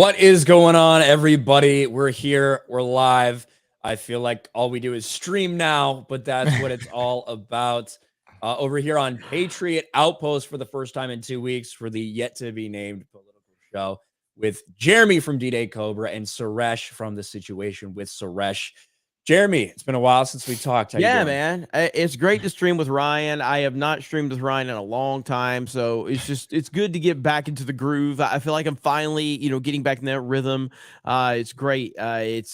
What is going on, everybody? We're here. We're live. I feel like all we do is stream now, but that's what it's all about. Over here on Patriot Outpost for the first time in 2 weeks for the yet-to-be-named political show with Jeremy from D-Day Cobra and Suresh from The Situation with Suresh. Jeremy, it's been a while since we talked. How you doing? Man. It's great to stream with Ryan. I have not streamed with Ryan in a long time, so it's good to get back into the groove. I feel like I'm finally, getting back in that rhythm. It's great. It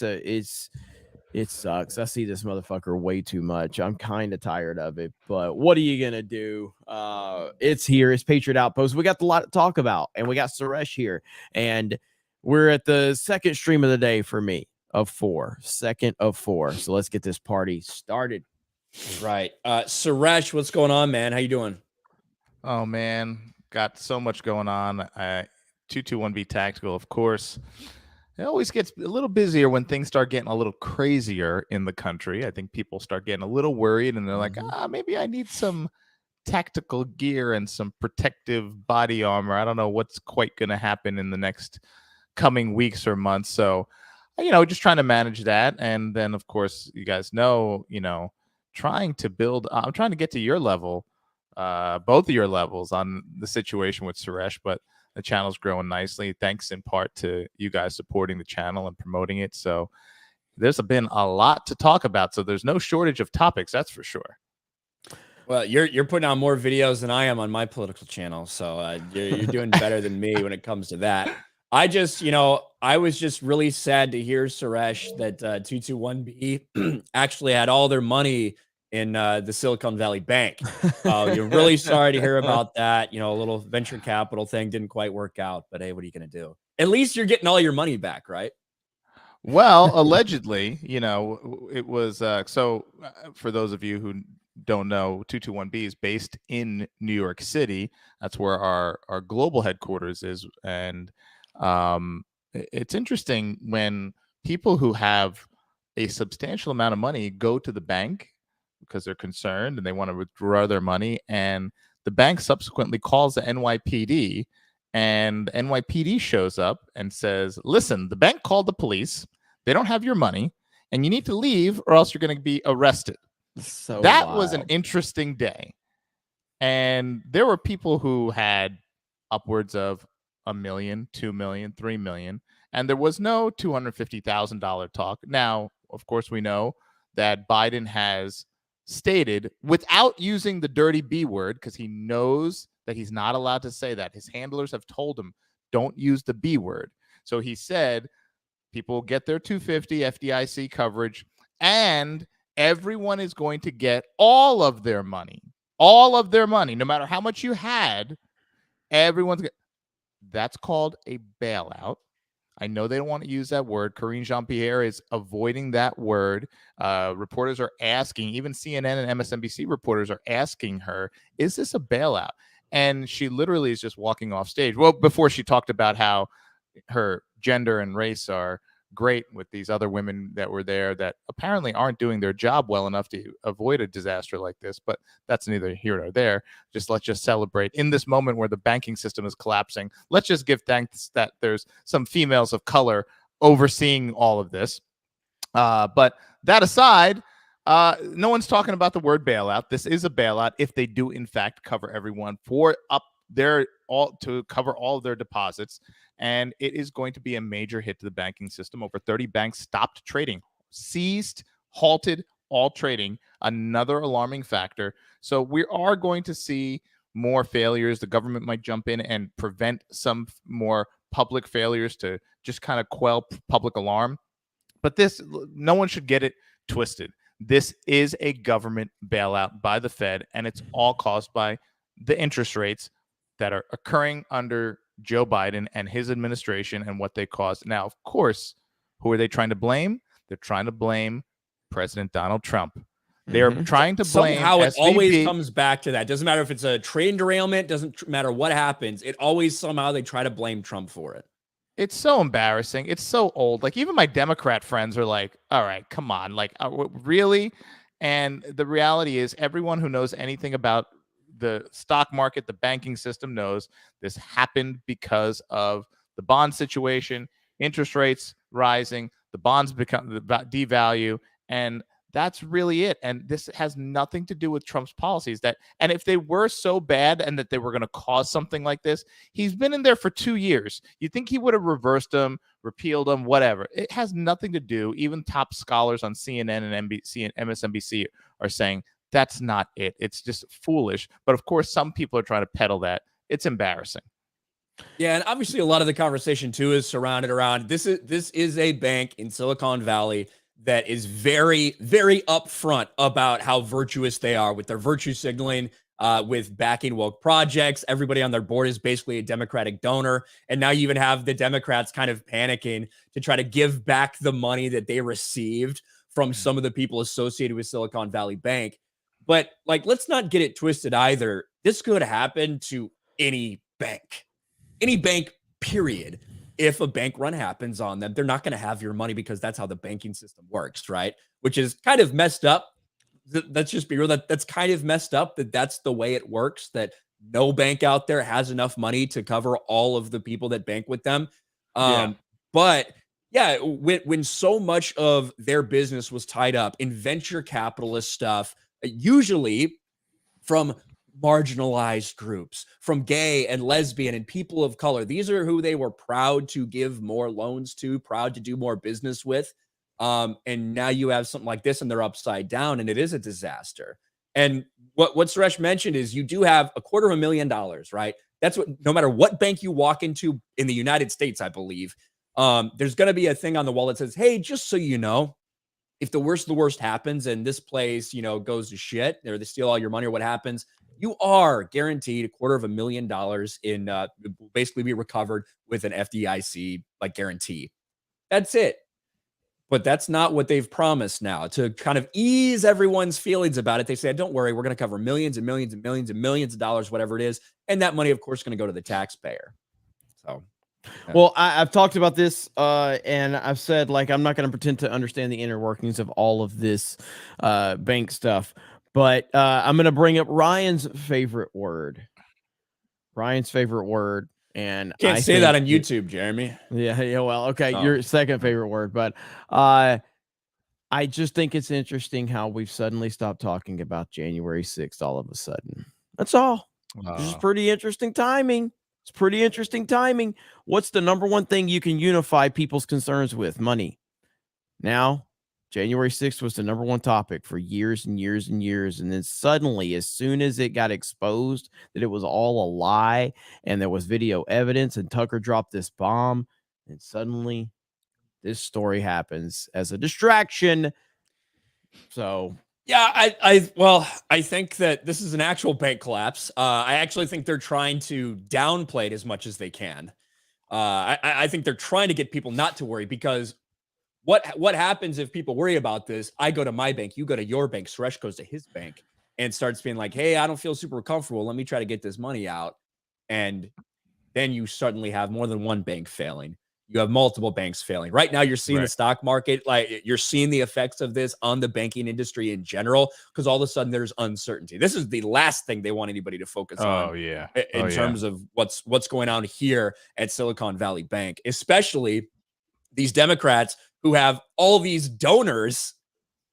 sucks. I see this motherfucker way too much. I'm kind of tired of it, but what are you gonna do? It's here. It's Patriot Outpost. We got a lot to talk about, and we got Suresh here, and we're at the second stream of the day for me. Second of four. So let's get this party started. Right. Suresh, what's going on, man? How you doing? Oh, man. Got so much going on. 221B Tactical, of course. It always gets a little busier when things start getting a little crazier in the country. I think people start getting a little worried, and they're like, maybe I need some tactical gear and some protective body armor. I don't know what's quite going to happen in the next coming weeks or months. So, just trying to manage that. And then, of course, you guys know, trying to build, I'm trying to get to your level, both of your levels on the situation with Suresh, but the channel's growing nicely. Thanks in part to you guys supporting the channel and promoting it. So there's been a lot to talk about. So there's no shortage of topics, that's for sure. Well, you're putting out more videos than I am on my political channel. So you're doing better than me when it comes to that. I just, I was just really sad to hear, Suresh, that 221B actually had all their money in the Silicon Valley Bank. You're really sorry to hear about that. A little venture capital thing didn't quite work out, but hey, what are you going to do? At least you're getting all your money back, right? Well, allegedly, it was for those of you who don't know, 221B is based in New York City. That's where our global headquarters is. And it's interesting when people who have a substantial amount of money go to the bank because they're concerned and they want to withdraw their money, and the bank subsequently calls the NYPD, and NYPD shows up and says, listen, the bank called the police, they don't have your money, and you need to leave or else you're going to be arrested. So that wild. Was an interesting day. And there were people who had upwards of $1 million, $2 million, $3 million, and there was no $250,000 talk. Now, of course, we know that Biden has stated, without using the dirty B word, because he knows that he's not allowed to say that. His handlers have told him, don't use the B word. So he said, people get their $250 FDIC coverage, and everyone is going to get all of their money, no matter how much you had. Everyone's going. That's called a bailout. I know they don't want to use that word. Karine Jean-Pierre is avoiding that word. Reporters are asking, even CNN and MSNBC reporters are asking her, is this a bailout? And she literally is just walking off stage. Well, before she talked about how her gender and race are great with these other women that were there that apparently aren't doing their job well enough to avoid a disaster like this, but that's neither here nor there. Let's just celebrate in this moment where the banking system is collapsing. Let's just give thanks that there's some females of color overseeing all of this. But that aside, no one's talking about the word bailout. This is a bailout if they do in fact cover everyone to cover all of their deposits. And it is going to be a major hit to the banking system. Over 30 banks stopped trading, halted all trading, another alarming factor. So we are going to see more failures. The government might jump in and prevent some more public failures to just kind of quell public alarm. But no one should get it twisted. This is a government bailout by the Fed, and it's all caused by the interest rates that are occurring under Joe Biden and his administration and what they caused. Now, of course, who are they trying to blame? They're trying to blame President Donald Trump. They're trying to blame somehow it SVB. always comes back to that. Doesn't matter if it's a train derailment, doesn't matter what happens. It always somehow they try to blame Trump for it. It's so embarrassing. It's so old. Like, even my Democrat friends are like, all right, come on. Like, really? And the reality is everyone who knows anything about the stock market, the banking system knows this happened because of the bond situation, interest rates rising, the bonds become devalue, and that's really it. And this has nothing to do with Trump's policies. And if they were so bad and that they were going to cause something like this, he's been in there for 2 years. You think he would have reversed them, repealed them, whatever? It has nothing to do. Even top scholars on CNN and NBC and MSNBC are saying that's not it. It's just foolish. But of course, some people are trying to peddle that. It's embarrassing. Yeah, and obviously a lot of the conversation too is surrounded around this is a bank in Silicon Valley that is very, very upfront about how virtuous they are with their virtue signaling, with backing woke projects. Everybody on their board is basically a Democratic donor. And now you even have the Democrats kind of panicking to try to give back the money that they received from some of the people associated with Silicon Valley Bank. But like, let's not get it twisted either. This could happen to any bank, period. If a bank run happens on them, they're not going to have your money because that's how the banking system works, right? Which is kind of messed up. Let's just be real. That's kind of messed up that that's the way it works, that no bank out there has enough money to cover all of the people that bank with them. But yeah, when so much of their business was tied up in venture capitalist stuff, usually from marginalized groups, from gay and lesbian and people of color. These are who they were proud to give more loans to, proud to do more business with. And now you have something like this and they're upside down, and it is a disaster. And what Suresh mentioned is you do have $250,000, right? That's what, no matter what bank you walk into in the United States, I believe, there's going to be a thing on the wall that says, hey, just so you know, if the worst of the worst happens and this place, goes to shit, or they steal all your money or what happens, you are guaranteed $250,000 in basically be recovered with an FDIC like guarantee. That's it. But that's not what they've promised now. To kind of ease everyone's feelings about it, they said, don't worry, we're going to cover millions and millions and millions and millions of dollars, whatever it is. And that money, of course, is going to go to the taxpayer. So, yeah. Well, I've talked about this and I've said, like, I'm not going to pretend to understand the inner workings of all of this bank stuff. But I'm going to bring up Ryan's favorite word. And can't say that on YouTube, Jeremy. Yeah. Well, okay. Your second favorite word. But I just think it's interesting how we've suddenly stopped talking about January 6th all of a sudden. That's all. This is pretty interesting timing. It's pretty interesting timing. What's the number one thing you can unify people's concerns with? Money. Now, January 6th was the number one topic for years and years and years. And then suddenly, as soon as it got exposed that it was all a lie and there was video evidence and Tucker dropped this bomb, and suddenly this story happens as a distraction. So, yeah, I think that this is an actual bank collapse. I actually think they're trying to downplay it as much as they can. I think they're trying to get people not to worry, because what happens if people worry about this? I go to my bank, you go to your bank, Suresh goes to his bank and starts being like, hey, I don't feel super comfortable. Let me try to get this money out. And then you suddenly have more than one bank failing. You have multiple banks failing. Right now, you're seeing the stock market, like you're seeing the effects of this on the banking industry in general, because all of a sudden there's uncertainty. This is the last thing they want anybody to focus on. In terms of what's going on here at Silicon Valley Bank, especially these Democrats who have all these donors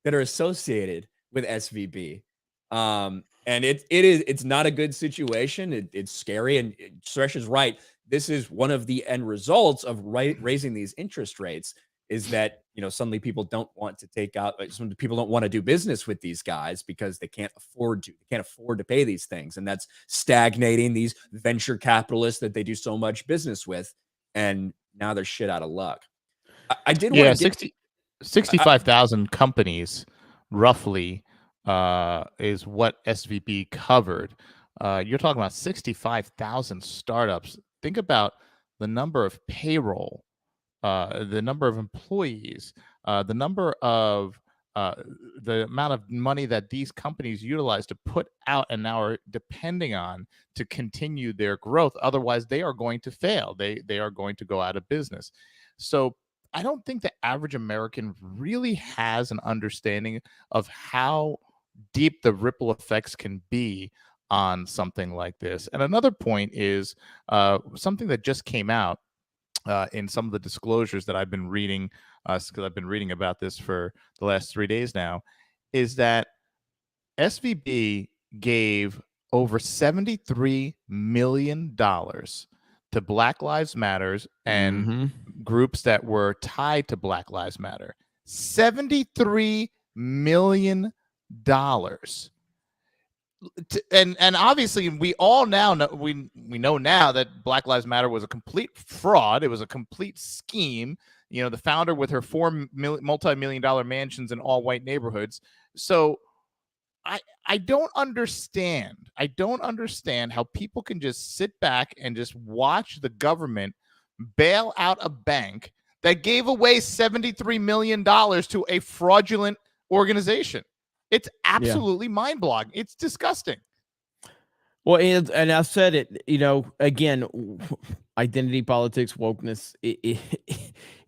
that are associated with SVB. And it's not a good situation. It's scary. And Suresh is right. This is one of the end results of raising these interest rates, is that, suddenly people don't want to take out, some people don't want to do business with these guys because they can't afford to pay these things. And that's stagnating these venture capitalists that they do so much business with. And now they're shit out of luck. I did want to get 65,000 companies roughly is what SVB covered. You're talking about 65,000 startups. Think about the number of payroll, the number of employees, the number of the amount of money that these companies utilize to put out and now are depending on to continue their growth. Otherwise, they are going to fail. They are going to go out of business. So I don't think the average American really has an understanding of how deep the ripple effects can be on something like this. And another point is something that just came out in some of the disclosures that I've been reading, because I've been reading about this for the last 3 days now, is that SVB gave over $73 million to Black Lives Matters and groups that were tied to Black Lives Matter. $73 million. And obviously we all now know, we know now that Black Lives Matter was a complete fraud. It was a complete scheme. You know, the founder with her multi-million-dollar mansions in all white neighborhoods. So I don't understand. I don't understand how people can just sit back and just watch the government bail out a bank that gave away $73 million to a fraudulent organization. It's absolutely mind-blowing. It's disgusting. Well, and I've said it, you know, again, identity politics, wokeness,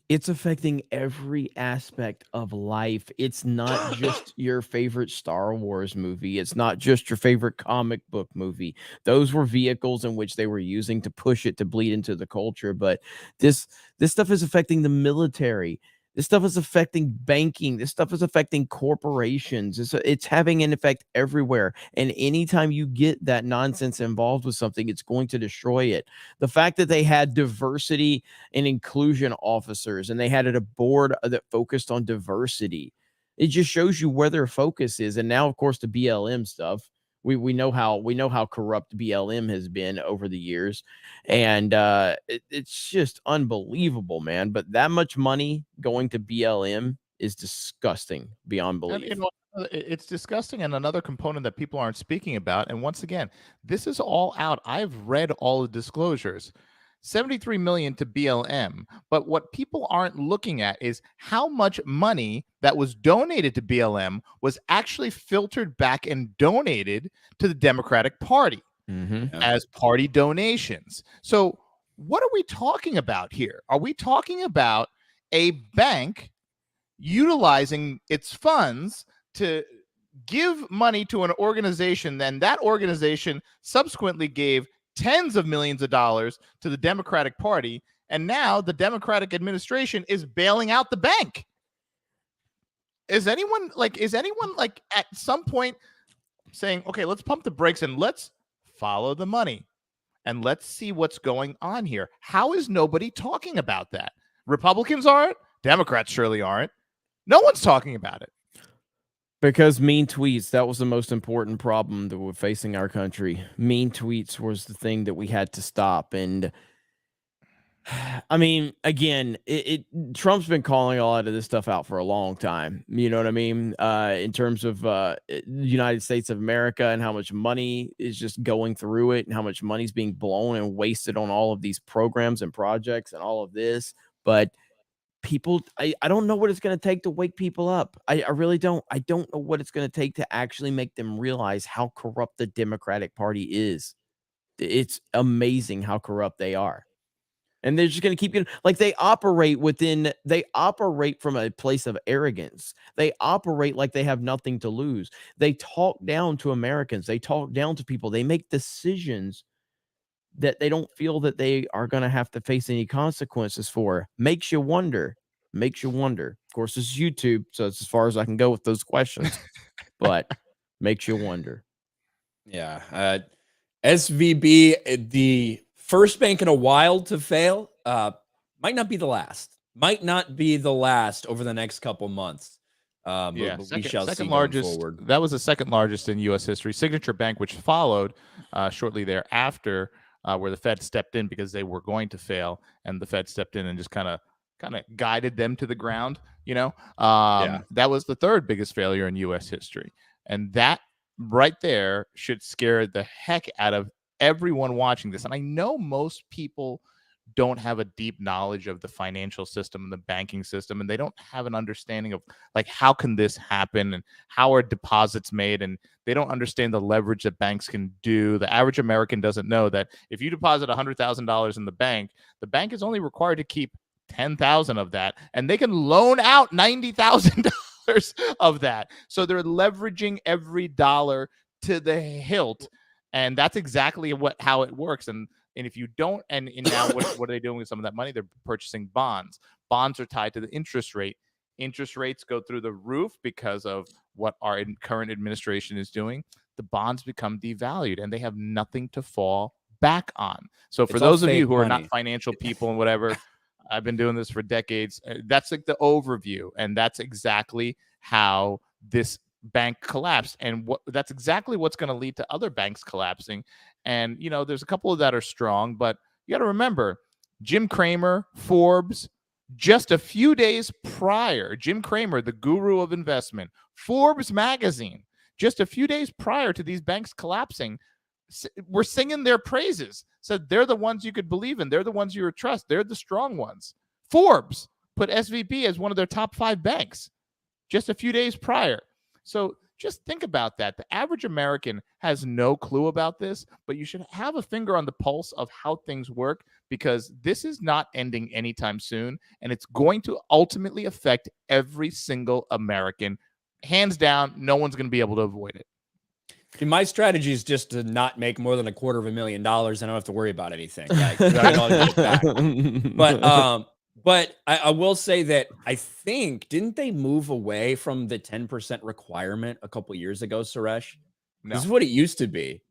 it's affecting every aspect of life. It's not just your favorite Star Wars movie. It's not just your favorite comic book movie. Those were vehicles in which they were using to push it to bleed into the culture. But this stuff is affecting the military. This stuff is affecting banking. This stuff is affecting corporations. It's having an effect everywhere. And anytime you get that nonsense involved with something, it's going to destroy it. The fact that they had diversity and inclusion officers and they had a board that focused on diversity, it just shows you where their focus is. And now, of course, the BLM stuff. We know how corrupt BLM has been over the years, and it's just unbelievable, man. But that much money going to BLM is disgusting beyond belief. And, you know, it's disgusting. And another component that people aren't speaking about, and once again, this is all out. I've read all the disclosures. 73 million to BLM, but what people aren't looking at is how much money that was donated to BLM was actually filtered back and donated to the Democratic Party as party donations. So what are we talking about here? Are we talking about a bank utilizing its funds to give money to an organization, then that organization subsequently gave tens of millions of dollars to the Democratic Party, and now the Democratic administration is bailing out the bank? Is anyone like at some point saying, okay, let's pump the brakes and let's follow the money and let's see what's going on here? How is nobody talking about that? Republicans aren't, Democrats surely aren't. No one's talking about it. Because mean tweets, that was the most important problem that we're facing our country. Mean tweets was the thing that we had to stop. And I mean, again, Trump's been calling a lot of this stuff out for a long time. You know what I mean? In terms of the United States of America and how much money is just going through it and how much money's being blown and wasted on all of these programs and projects and all of this. But people, I don't know what it's going to take to wake people up. I really don't. I don't know what it's going to take to actually make them realize how corrupt the Democratic Party is. It's amazing how corrupt they are. And they're just going to keep getting, like, they operate from a place of arrogance. They operate like they have nothing to lose. They talk down to Americans. They talk down to people. They make decisions that they don't feel that they are going to have to face any consequences for. Makes you wonder. Of course, this is YouTube, so it's as far as I can go with those questions. But makes you wonder. Yeah. SVB, the first bank in a while to fail, might not be the last. Might not be the last over the next couple months. But we shall see going forward. That was the second largest in U.S. history. Signature Bank, which followed shortly thereafter, where the Fed stepped in because they were going to fail, and the Fed stepped in and just kind of guided them to the ground. You know, that was the third biggest failure in U.S. history, and that right there should scare the heck out of everyone watching this. And I know most people don't have a deep knowledge of the financial system and the banking system, and they don't have an understanding of, like, how can this happen and how are deposits made, and they don't understand the leverage that banks can do. The average American doesn't know that if you deposit $100,000 in the bank is only required to keep 10,000 of that, and they can loan out $90,000 of that. So they're leveraging every dollar to the hilt, and that's exactly how it works. And And if you don't, and now what are they doing with some of that money? They're purchasing bonds. Bonds are tied to the interest rate. Interest rates go through the roof because of what our current administration is doing. The bonds become devalued and they have nothing to fall back on. So for those of you who are not financial people and whatever, I've been doing this for decades. That's like the overview. And that's exactly how this bank collapsed. And that's exactly what's going to lead to other banks collapsing. And, you know, there's a couple of that are strong, but you got to remember Jim Cramer, Forbes, just a few days prior, Jim Cramer, the guru of investment, Forbes magazine, just a few days prior to these banks collapsing, were singing their praises, said they're the ones you could believe in. They're the ones you would trust. They're the strong ones. Forbes put SVB as one of their top 5 banks just a few days prior. So just think about that. The average American has no clue about this, but you should have a finger on the pulse of how things work, because this is not ending anytime soon, and it's going to ultimately affect every single American. Hands down, no one's going to be able to avoid it. My strategy is just to not make more than $250,000, and I don't have to worry about anything. But I will say that I think, didn't they move away from the 10% requirement a couple years ago, Suresh? No. This is what it used to be.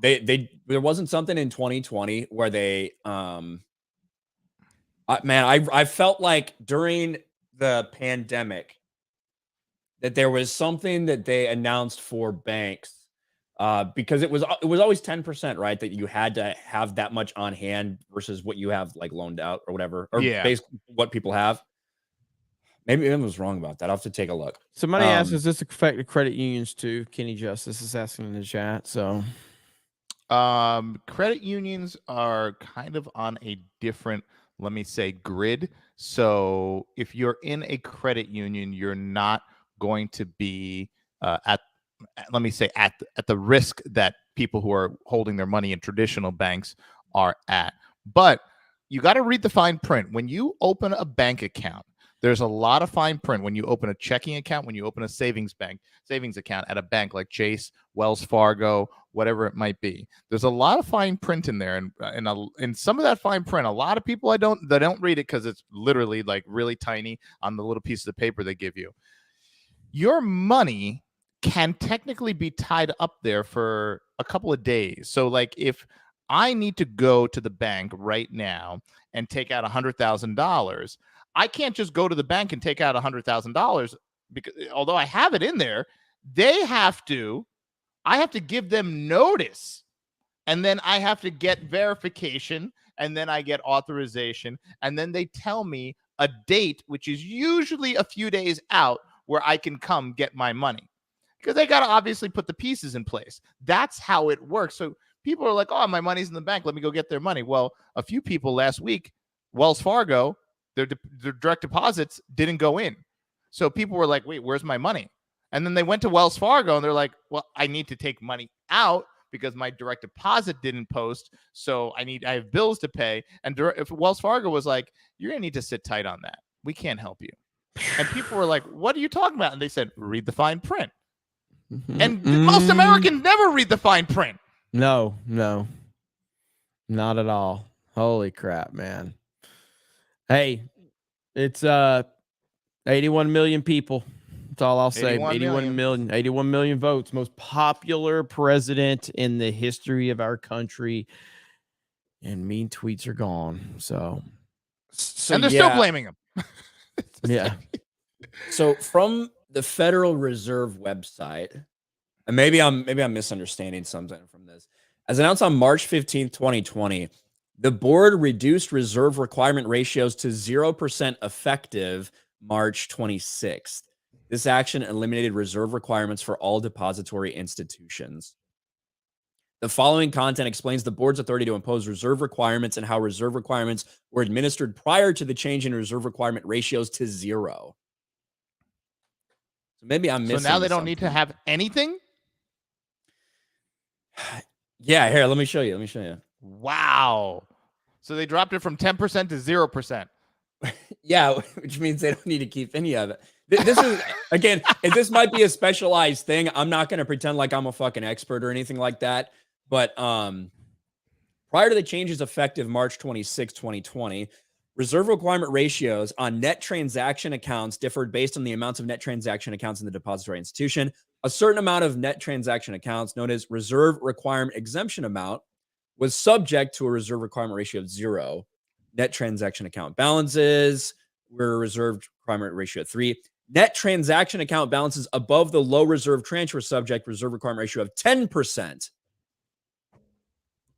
There wasn't something in 2020 where they I felt like during the pandemic that there was something that they announced for banks, because it was always 10%, right? That you had to have that much on hand versus what you have like loaned out or whatever, or basically what people have. Maybe I was wrong about that. I'll have to take a look. Somebody asked, does this affect the credit unions too? Kenny Justice is asking in the chat. So credit unions are kind of on a different, let me say, grid. So if you're in a credit union, you're not going to be at the risk that people who are holding their money in traditional banks are at. But you got to read the fine print. When you open a bank account, there's a lot of fine print. When you open a checking account, when you open a savings account at a bank like Chase, Wells Fargo, whatever it might be, there's a lot of fine print in there. And some of that fine print, a lot of people they don't read it because it's literally like really tiny on the little piece of paper they give you. Your money can technically be tied up there for a couple of days. So like if I need to go to the bank right now and take out $100,000, I can't just go to the bank and take out $100,000, because although I have it in there, I have to give them notice, and then I have to get verification, and then I get authorization, and then they tell me a date, which is usually a few days out, where I can come get my money, because they got to obviously put the pieces in place. That's how it works. So people are like, oh, my money's in the bank, let me go get their money. Well, a few people last week, Wells Fargo, their direct deposits didn't go in. So people were like, wait, where's my money? And then they went to Wells Fargo and they're like, well, I need to take money out because my direct deposit didn't post. So I have bills to pay. And if Wells Fargo was like, you're going to need to sit tight on that. We can't help you. And people were like, what are you talking about? And they said, read the fine print. And most Americans never read the fine print. No, not at all. Holy crap, man. Hey, it's 81 million people. That's all I'll say. 81 million votes. Most popular president in the history of our country. And mean tweets are gone. So and they're still blaming him. Yeah. So from the Federal Reserve website, and maybe I'm misunderstanding something from this. As announced on March 15th, 2020, the board reduced reserve requirement ratios to 0% effective March 26th. This action eliminated reserve requirements for all depository institutions. The following content explains the board's authority to impose reserve requirements and how reserve requirements were administered prior to the change in reserve requirement ratios to 0. So maybe I'm missing. So now they don't need to have anything? Yeah, here, let me show you. Wow. So they dropped it from 10% to 0%. Yeah, which means they don't need to keep any of it. This is, again, this might be a specialized thing. I'm not going to pretend like I'm a fucking expert or anything like that. But Prior to the changes effective March 26, 2020, reserve requirement ratios on net transaction accounts differed based on the amounts of net transaction accounts in the depository institution. A certain amount of net transaction accounts, known as reserve requirement exemption amount, was subject to a reserve requirement ratio of 0. Net transaction account balances were reserved requirement ratio of 3. Net transaction account balances above the low reserve tranche were subject reserve requirement ratio of 10%.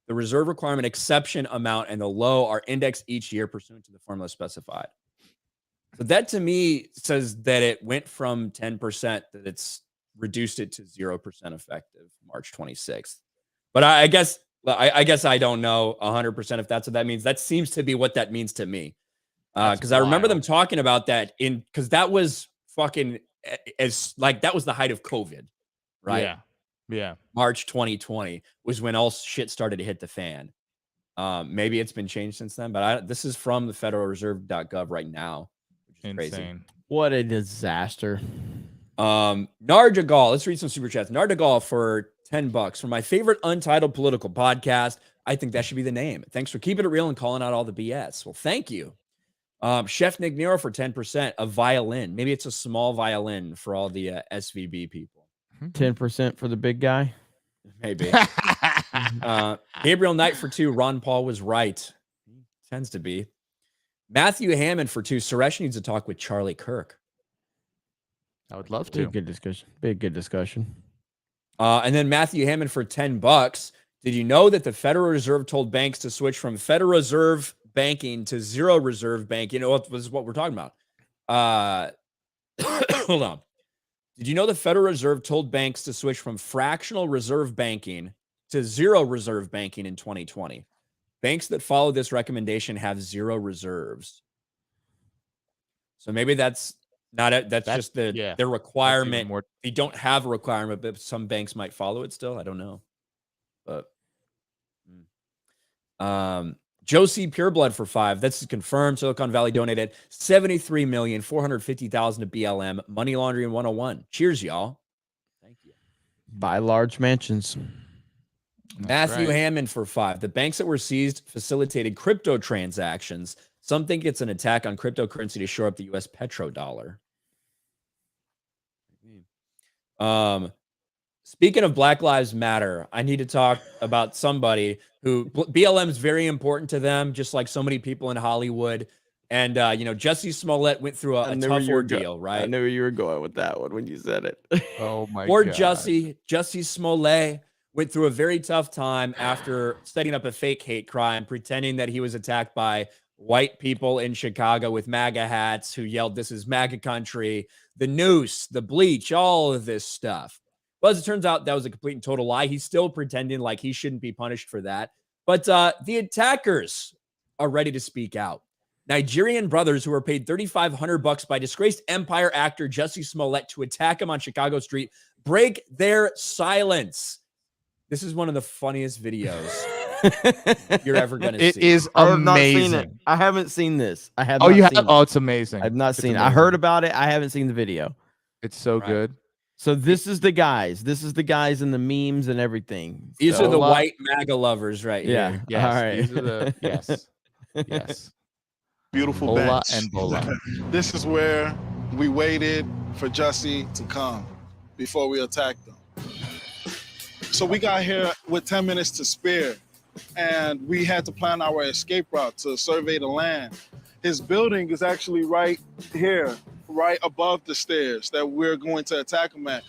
The reserve requirement exception amount and the low are indexed each year pursuant to the formula specified. So that to me says that it went from 10%, that it's reduced it to 0% effective March 26th. But I guess I don't know 100% if that's what that means. That seems to be what that means to me. Because I remember them talking about that because that was fucking that was the height of COVID, right? Yeah. March 2020 was when all shit started to hit the fan. Maybe it's been changed since then, but this is from the federalreserve.gov right now, which is Insane. crazy. What a disaster. Nardagal, let's read some super chats. Nardagal for $10 for my favorite untitled political podcast. I think that should be the name. Thanks for keeping it real and calling out all the BS. Well, thank you. Chef Nick Nero for 10%, a violin. Maybe it's a small violin for all the SVB people. 10% for the big guy. Maybe. Gabriel Knight for 2. Ron Paul was right. He tends to be. Matthew Hammond for 2. Suresh needs to talk with Charlie Kirk. I would love to. Big good discussion. And then Matthew Hammond for $10. Did you know that the Federal Reserve told banks to switch from Federal Reserve banking to zero reserve banking? You know, this is what we're talking about. Hold on. Did you know the Federal Reserve told banks to switch from fractional reserve banking to zero reserve banking in 2020? Banks that follow this recommendation have zero reserves. So maybe that's not it. That's just their requirement. They don't have a requirement, but some banks might follow it still. I don't know. But Josie Pureblood for 5. That's confirmed. Silicon Valley donated $73,450,000 to BLM. Money laundering 101. Cheers, y'all. Thank you. Buy large mansions. Matthew Hammond for 5. The banks that were seized facilitated crypto transactions. Some think it's an attack on cryptocurrency to shore up the U.S. petrodollar. Speaking of Black Lives Matter, I need to talk about somebody who BLM is very important to them, just like so many people in Hollywood. And, Jussie Smollett went through a tough ordeal, right? I knew you were going with that one when you said it. Oh, my Poor God. Jussie Smollett went through a very tough time after setting up a fake hate crime, pretending that he was attacked by white people in Chicago with MAGA hats who yelled, "This is MAGA country," the noose, the bleach, all of this stuff. Well, as it turns out, that was a complete and total lie. He's still pretending like he shouldn't be punished for that. But the attackers are ready to speak out. Nigerian brothers who were paid $3,500 by disgraced Empire actor Jussie Smollett to attack him on Chicago street break their silence. This is one of the funniest videos you're ever going to see. It is amazing. I haven't seen this. I have. Oh, you have? Seen Oh, it's amazing. I've not seen it. I heard about it. I haven't seen the video. It's so good. So this is the guys. This is the guys in the memes and everything. These are the white MAGA lovers right here. Yeah. All right. These are the, yes. Beautiful Ola bench. and Bola. This is where we waited for Jussie to come before we attacked him. So we got here with 10 minutes to spare, and we had to plan our escape route to survey the land. His building is actually right here, right above the stairs that we're going to attack him at.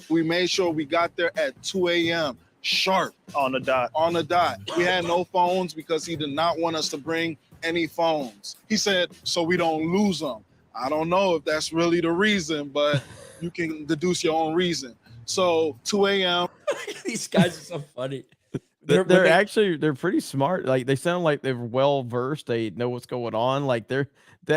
We made sure we got there at 2 a.m. sharp. On the dot. On the dot. We had no phones because he did not want us to bring any phones. He said, so we don't lose them. I don't know if that's really the reason, but you can deduce your own reason. So 2 a.m. These guys are so funny. They're pretty smart. Like they sound like they're well versed. They know what's going on. Like they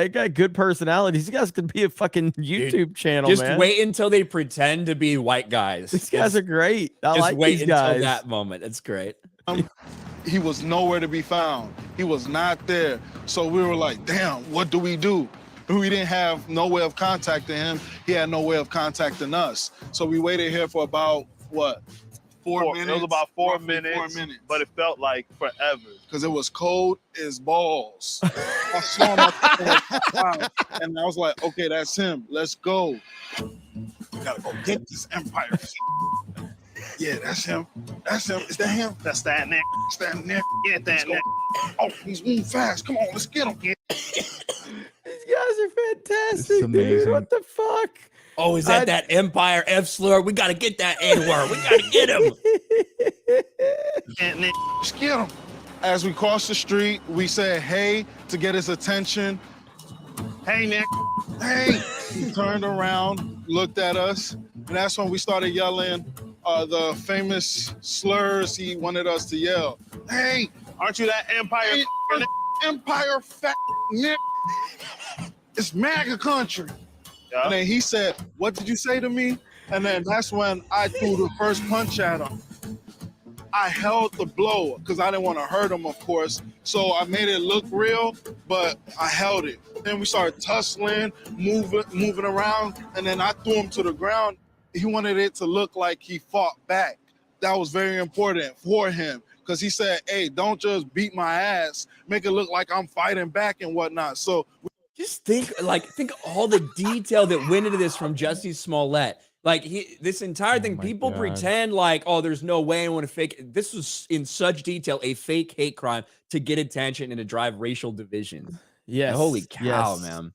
got good personalities. These guys could be a fucking YouTube channel. Just man. wait until they pretend to be white guys. These guys are great. I just like wait these until guys. that moment. It's great. He was nowhere to be found. He was not there. So we were like, damn, what do? We didn't have no way of contacting him. He had no way of contacting us. So we waited here for about, 4 minutes. It was about 4 roughly minutes, 4 minutes. but it felt like forever. Because it was cold as balls. I saw him, and I was like, okay, that's him. Let's go. We gotta go get this Empire. Yeah, that's him. That's him. Is that him? That's that nigga. Is that him? Get that nigga. Oh, he's moving fast. Come on, let's get him. These guys are fantastic, dude. amazing. What the fuck? Oh, is that Empire F slur? We gotta get that N word. We gotta get him. Get nigga. Let's get him. As we crossed the street, we said hey to get his attention. Hey, Nick. Hey! He turned around, looked at us, and that's when we started yelling the famous slurs he wanted us to yell. Hey! Aren't you that Empire? Hey, Empire fat Nick! It's MAGA country. Yeah. And then he said, what did you say to me? And then that's when I threw the first punch at him. I held the blow because I didn't want to hurt him, of course. So I made it look real, but I held it. Then we started tussling, moving around, and then I threw him to the ground. He wanted it to look like he fought back. That was very important for him because he said, hey, don't just beat my ass. Make it look like I'm fighting back and whatnot. So Just think all the detail that went into this from Jussie Smollett. Like this entire thing, my people God. pretend like, oh, there's no way anyone would fake. This was in such detail a fake hate crime to get attention and to drive racial divisions. Yes. Holy cow, yes. man!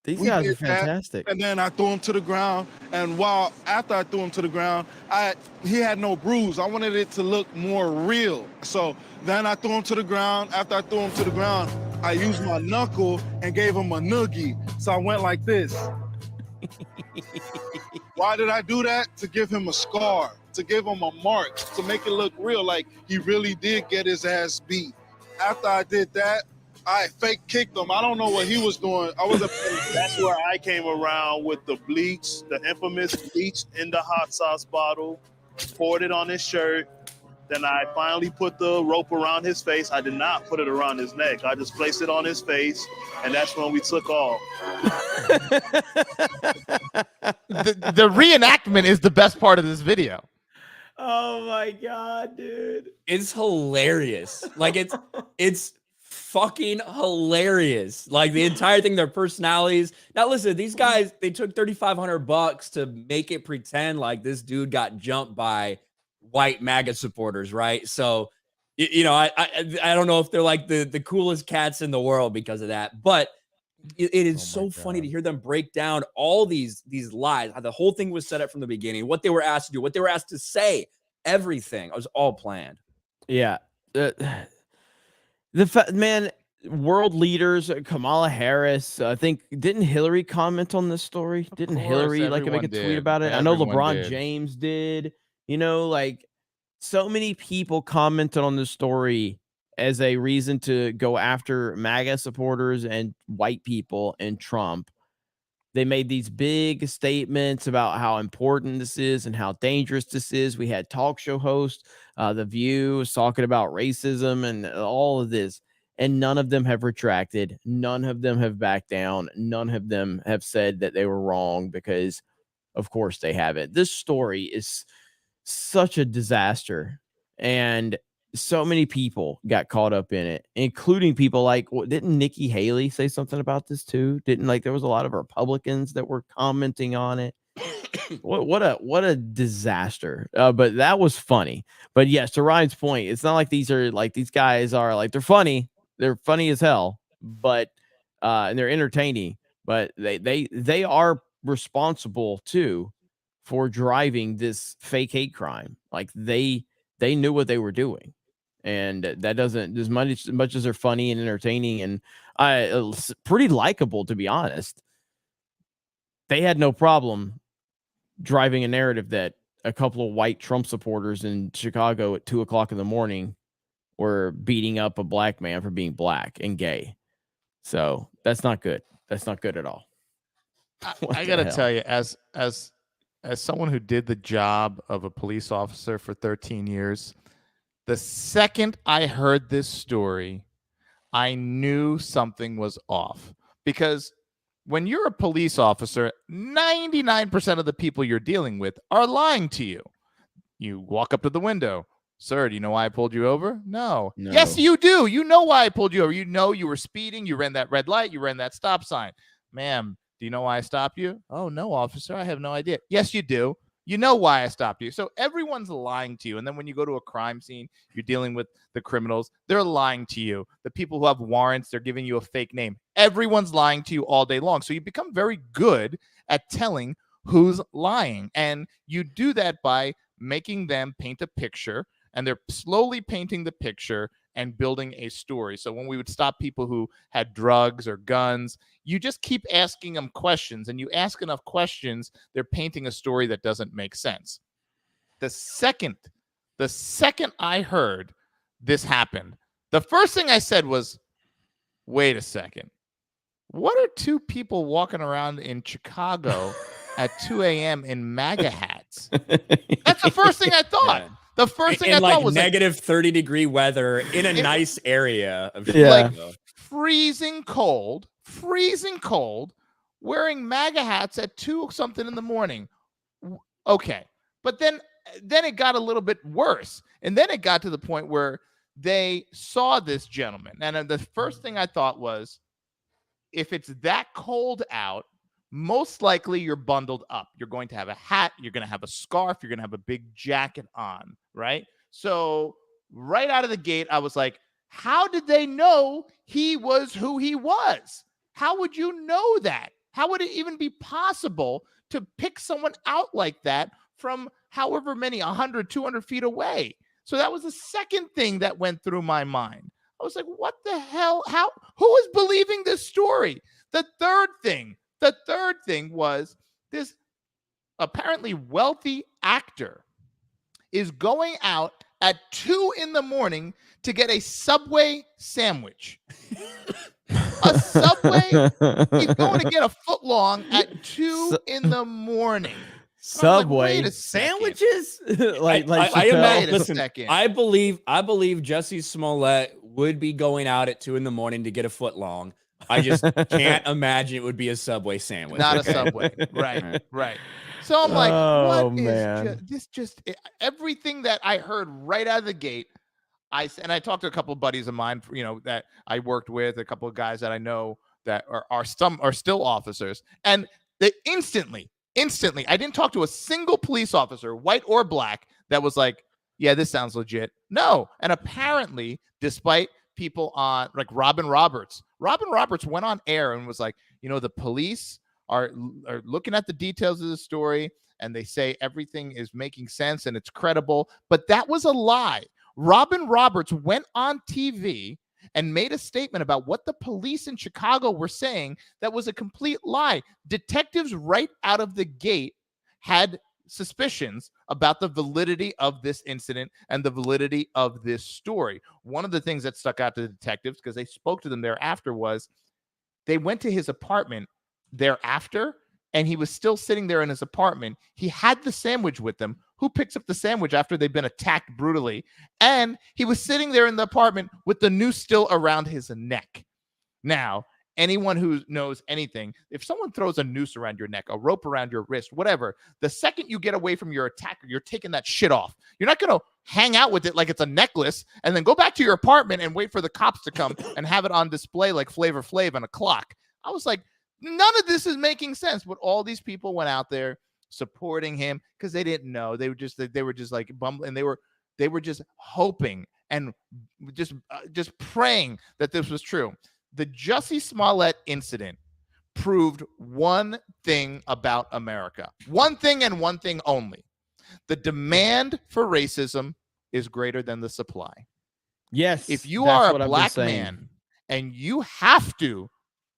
These We guys are did that, fantastic. and then I threw him to the ground. And after I threw him to the ground, he had no bruise. I wanted it to look more real. So then I threw him to the ground. After I threw him to the ground, I used my knuckle and gave him a noogie. So I went like this. Why did I do that? To give him a scar, to give him a mark, to make it look real, like he really did get his ass beat. After I did that, I fake kicked him. I don't know what he was doing. That's where I came around with the bleach, the infamous bleach in the hot sauce bottle, poured it on his shirt. Then I finally put the rope around his face. I did not put it around his neck. I just placed it on his face, and that's when we took off. The reenactment is the best part of this video. Oh my God, dude. It's hilarious. Like it's fucking hilarious. Like the entire thing, their personalities. Now listen, these guys, they took $3,500 to make it pretend like this dude got jumped by white MAGA supporters, right? So, you know, I don't know if they're like the coolest cats in the world because of that, but it is so funny to hear them break down all these lies. How the whole thing was set up from the beginning, what they were asked to do, what they were asked to say, everything. It was all planned. Yeah. Man, world leaders, Kamala Harris, I think, didn't Hillary comment on this story? Didn't course, Hillary like make everyone a tweet did. about it? I know Everyone LeBron did. James did. You know, like so many people commented on this story as a reason to go after MAGA supporters and white people and Trump. They made these big statements about how important this is and how dangerous this is. We had talk show hosts, The View, was talking about racism and all of this, and none of them have retracted. None of them have backed down. None of them have said that they were wrong because, of course, they haven't. This story is such a disaster, and so many people got caught up in it, including people like, didn't Nikki Haley say something about this too? There was a lot of Republicans that were commenting on it. What a disaster. But that was funny. But yes, to Ryan's point, it's not like these guys are like, they're funny as hell, but and they're entertaining, but they are responsible too for driving this fake hate crime. Like they knew what they were doing. And that doesn't, as much as they're funny and entertaining and pretty likable, to be honest, they had no problem driving a narrative that a couple of white Trump supporters in Chicago at 2:00 in the morning were beating up a black man for being black and gay. So that's not good. That's not good at all. I gotta tell you, as someone who did the job of a police officer for 13 years, the second I heard this story, I knew something was off. Because when you're a police officer, 99% of the people you're dealing with are lying to you. You walk up to the window. Sir, do you know why I pulled you over? No. No. Yes, you do. You know why I pulled you over. You know you were speeding. You ran that red light. You ran that stop sign. Ma'am, do you know why I stopped you? Oh, no, officer. I have no idea. Yes, you do. You know why I stopped you. So everyone's lying to you. And then when you go to a crime scene, you're dealing with the criminals. They're lying to you. The people who have warrants, they're giving you a fake name. Everyone's lying to you all day long. So you become very good at telling who's lying. And you do that by making them paint a picture, and they're slowly painting the picture and building a story. So when we would stop people who had drugs or guns, you just keep asking them questions, and you ask enough questions, they're painting a story that doesn't make sense. The second I heard this happened, the first thing I said was, wait a second. What are two people walking around in Chicago at 2 a.m. in MAGA hats? That's the first thing I thought. Yeah. The first thing in I like thought was negative 30-degree weather in a nice area of Yeah. Chicago. freezing cold, wearing MAGA hats at 2 something in the morning. Okay. But then it got a little bit worse. And then it got to the point where they saw this gentleman. And the first thing I thought was, if it's that cold out, most likely you're bundled up. You're going to have a hat, you're going to have a scarf, you're going to have a big jacket on, right? So right out of the gate, I was like, how did they know he was who he was? How would you know that? How would it even be possible to pick someone out like that from however many, 100, 200 feet away? So that was the second thing that went through my mind. I was like, what the hell? Who is believing this story? The third thing was this apparently wealthy actor is going out at 2 a.m. to get a Subway sandwich. A Subway? He's going to get a foot long at 2 a.m. Subway wait a second. sandwiches? I Chappelle? imagine. Wait a Listen, second. I believe Jussie Smollett would be going out at 2 a.m. to get a foot long. I just can't imagine it would be a Subway sandwich. Not a Okay? Subway. Right. So I'm like, Oh, what is man. everything that I heard right out of the gate. I talked to a couple of buddies of mine, that I worked with, a couple of guys that I know that are still officers, and they instantly, I didn't talk to a single police officer, white or black, that was like, yeah, this sounds legit. No. And apparently, despite people on like Robin Roberts went on air and was like, the police are looking at the details of the story, and they say everything is making sense and it's credible, but that was a lie. Robin Roberts went on TV and made a statement about what the police in Chicago were saying that was a complete lie. Detectives right out of the gate had suspicions about the validity of this incident and the validity of this story. One of the things that stuck out to the detectives, because they spoke to them thereafter, was they went to his apartment thereafter, and he was still sitting there in his apartment. He had the sandwich with him. Who picks up the sandwich after they've been attacked brutally? And he was sitting there in the apartment with the noose still around his neck. Now, anyone who knows anything, if someone throws a noose around your neck, a rope around your wrist, whatever, the second you get away from your attacker, you're taking that shit off. You're not going to hang out with it like it's a necklace and then go back to your apartment and wait for the cops to come and have it on display like Flavor Flav on a clock. I was like, none of this is making sense. But all these people went out there supporting him because they didn't know. They were just like bumbling. They were just hoping and just praying that this was true. The Jussie Smollett incident proved one thing about America. One thing and one thing only. The demand for racism is greater than the supply. Yes. If you that's are what a I've been black saying. man and you have to,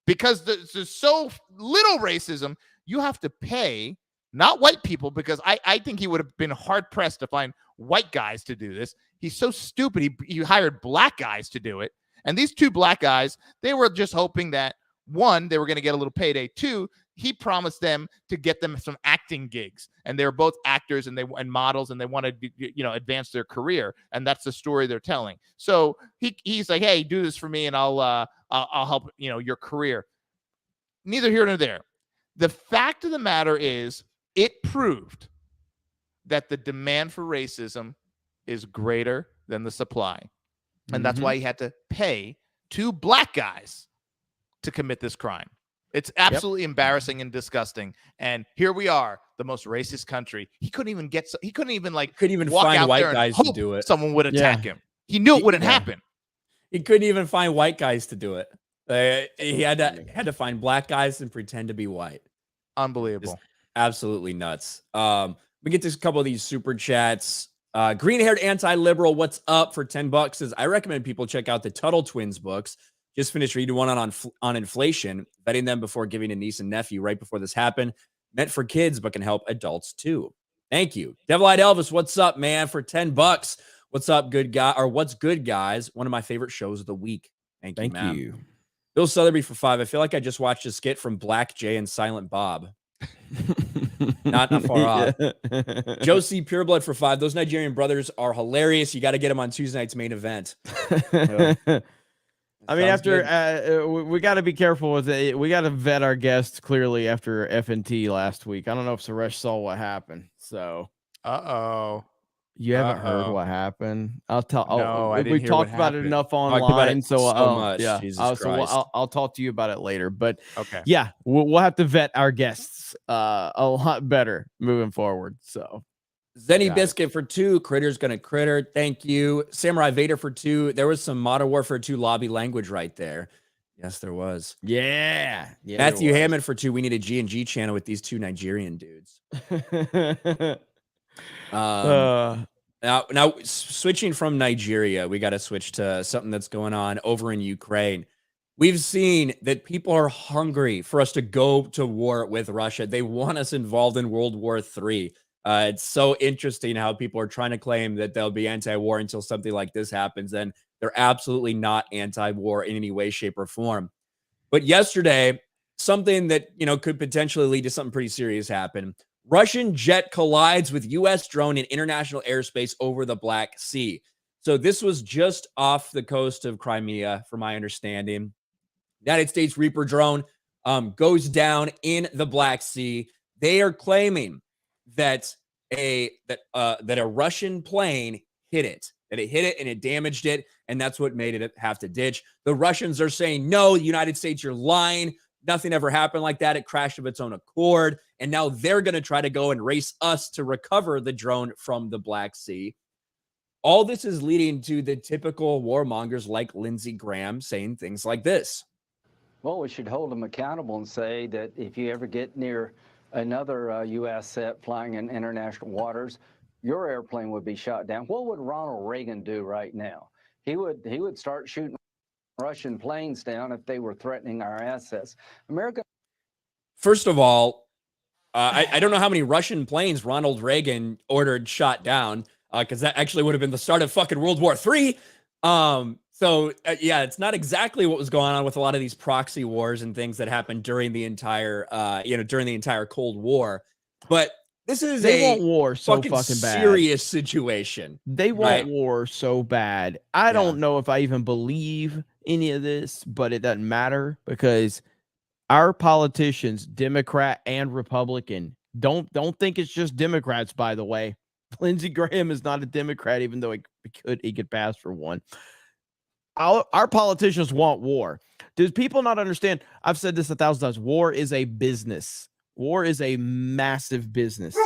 because there's so little racism, you have to pay, not white people, because I think he would have been hard pressed to find white guys to do this. He's so stupid. He hired black guys to do it. And these two black guys, they were just hoping that, one, they were going to get a little payday. Two, he promised them to get them some acting gigs. And they were both actors and models, and they wanted to, advance their career. And that's the story they're telling. So he's like, hey, do this for me and I'll help, your career. Neither here nor there. The fact of the matter is, it proved that the demand for racism is greater than the supply. And that's why he had to pay 2 black guys to commit this crime. It's absolutely embarrassing and disgusting. And here we are, the most racist country. He couldn't even walk find out white there and guys to hope do it. someone would attack him. He knew it wouldn't Yeah. happen. He couldn't even find white guys to do it. He had to find black guys and pretend to be white. Unbelievable. Just absolutely nuts. We get to a couple of these super chats. Green-haired anti-liberal, what's up for $10 says, I recommend people check out the Tuttle twins books. Just finished reading one on inflation, vetting them before giving a niece and nephew right before this happened. Meant for kids, but can help adults too. Thank you. Devil-Eyed Elvis, what's up, man? For $10. What's up, good guy? Or what's good, guys? One of my favorite shows of the week. Thank you, man. Bill Sotheby for 5. I feel like I just watched a skit from Black Jay and Silent Bob. Not far off. Josie Pureblood for 5. Those Nigerian brothers are hilarious. You got to get them on Tuesday night's main event. I mean, after we got to be careful with it. We got to vet our guests clearly after FNT last week. I don't know if Suresh saw what happened. So, you haven't heard what happened? I'll tell. No, I didn't we hear talked what about it happened. enough Talked about online, it so much. yeah. Jesus Christ. I'll talk to you about it later. But Okay. yeah, we'll have to vet our guests a lot better moving forward. So. Zenny Biscuit for 2. Critter's gonna critter. Thank you. Samurai Vader for 2. There was some Modern Warfare 2 lobby language right there. Yes, there was. Yeah. Matthew Hammond for 2. We need a G&G channel with these 2 Nigerian dudes. Now switching from Nigeria, we got to switch to something that's going on over in Ukraine. We've seen that people are hungry for us to go to war with Russia. They want us involved in World War III. It's so interesting how people are trying to claim that they'll be anti-war until something like this happens. And they're absolutely not anti-war in any way, shape, or form. But yesterday, something that, could potentially lead to something pretty serious happened. Russian jet collides with U.S. drone in international airspace over the Black Sea. So this was just off the coast of Crimea, from my understanding. United States Reaper drone goes down in the Black Sea. They are claiming that a Russian plane hit it, and it damaged it, and that's what made it have to ditch. The Russians are saying, no, the United States, you're lying. Nothing ever happened like that. It crashed of its own accord, and now they're going to try to go and race us to recover the drone from the Black Sea. All this is leading to the typical warmongers like Lindsey Graham saying things like this. Well, we should hold them accountable and say that if you ever get near another U.S. set flying in international waters, your airplane would be shot down. What would Ronald Reagan do right now? He would start shooting Russian planes down if they were threatening our assets. America. First of all, I don't know how many Russian planes Ronald Reagan ordered shot down, because that actually would have been the start of fucking World War III. Yeah, it's not exactly what was going on with a lot of these proxy wars and things that happened during the entire, Cold War. But this is they want war so fucking bad. Serious situation. They want war so bad. I don't know if I even believe any of this, but it doesn't matter because our politicians, Democrat and Republican, don't think it's just Democrats, by the way. Lindsey Graham is not a Democrat, even though he could pass for one. Our politicians want war. Do people not understand? I've said this 1,000 times. War is a business. War is a massive business.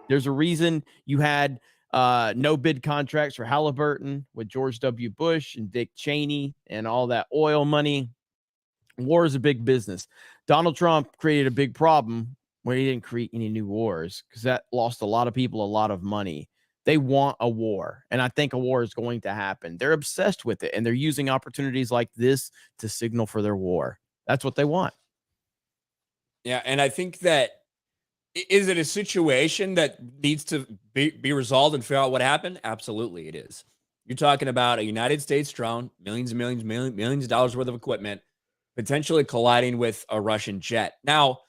There's a reason you had no bid contracts for Halliburton with George W. Bush and Dick Cheney and all that oil money. War is a big business. Donald Trump created a big problem when he didn't create any new wars because that lost a lot of people a lot of money. They want a war, and I think a war is going to happen. They're obsessed with it, and they're using opportunities like this to signal for their war. That's what they want. Yeah, and I think that, is it a situation that needs to be resolved and figure out what happened? Absolutely, it is. You're talking about a United States drone, millions of dollars worth of equipment, potentially colliding with a Russian jet. Now,